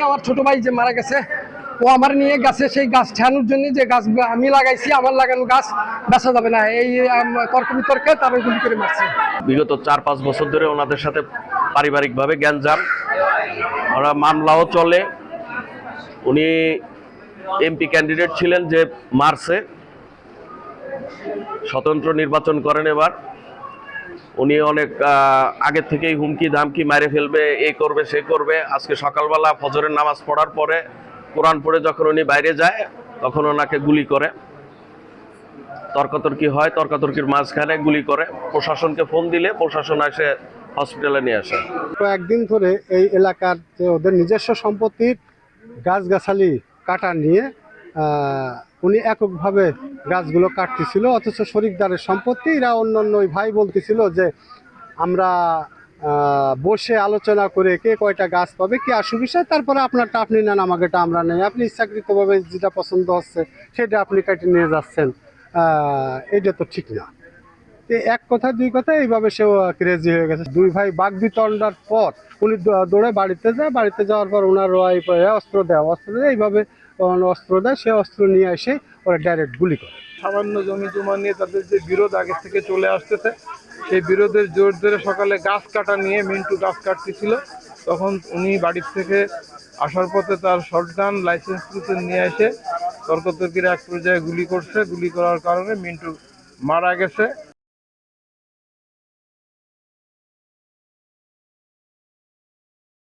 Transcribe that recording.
আমার ছোট ভাই যে মারা গেছে, ও আমার নিয়ে গেছে সেই গাছ ঠানোর জন্য, যে গাছ আমি লাগাইছি, আমার লাগানো গাছ বেচা যাবে না, এই তর্ক বিতর্কে তারা গুলি করে মারছে। বিগত 4-5 বছর ধরে ওনাদের সাথে পারিবারিকভাবে গ্যাঞ্জাম, ওরা মামলাও চলে। উনি এমপি ক্যান্ডিডেট ছিলেন যে মারছে, স্বতন্ত্র নির্বাচন করেন এবার। উনি অনেক আগের থেকেই হুমকি ধামকি, মারে ফেলবে, এই করবে সে করবে। আজকে সকালবেলা ফজরের নামাজ পড়ার পরে কোরআন পড়ে যখন উনি বাইরে যায় তখন ওনাকে গুলি করে, তর্কাতর্কি হয়, তর্কাতর্কির মাঝখানে গুলি করে। প্রশাসনকে ফোন দিলে প্রশাসন এসে হসপিটালে নিয়ে আসে। কয়েকদিন ধরে এই এলাকার যে ওদের নিজস্ব সম্পত্তির গাছগাছালি কাটা নিয়ে উনি এককভাবে গাছগুলো কাটতেছিল, অথচ শরিকদারের সম্পত্তি। এরা অন্যান্য ওই ভাই বলতেছিল যে আমরা বসে আলোচনা করে কে কয়টা গাছ পাবে, কি অসুবিধা, তারপরে আপনারটা আপনি নেন, আমাকেটা আমরা নেই, আপনি ইচ্ছাকৃতভাবে যেটা পছন্দ হচ্ছে সেটা আপনি কেটে নিয়ে যাচ্ছেন, এটা তো ঠিক না। এক কথা দুই কথা এইভাবে সেও ক্রেজি হয়ে গেছে। দুই ভাই বাঘ বিতণ্ডার পর উনি দৌড়ে বাড়িতে যায়, বাড়িতে যাওয়ার পর ওনার অস্ত্র দেয়, এইভাবে অস্ত্র দেয়, সে অস্ত্র নিয়ে এসে ওরা ডাইরেক্ট গুলি করে। সামান্য জমি জমা নিয়ে তাদের যে বিরোধ আগে থেকে চলে আসতেছে, সেই বিরোধের জোর ধরে সকালে গাছ কাটা নিয়ে মিন্টু গাছ কাটতেছিল, তখন উনি বাড়ির থেকে আসার পথে তার শটগান লাইসেন্স নিয়ে এসে তর্কতর্কির এক পর্যায়ে গুলি করছে। গুলি করার কারণে মিন্টু মারা গেছে।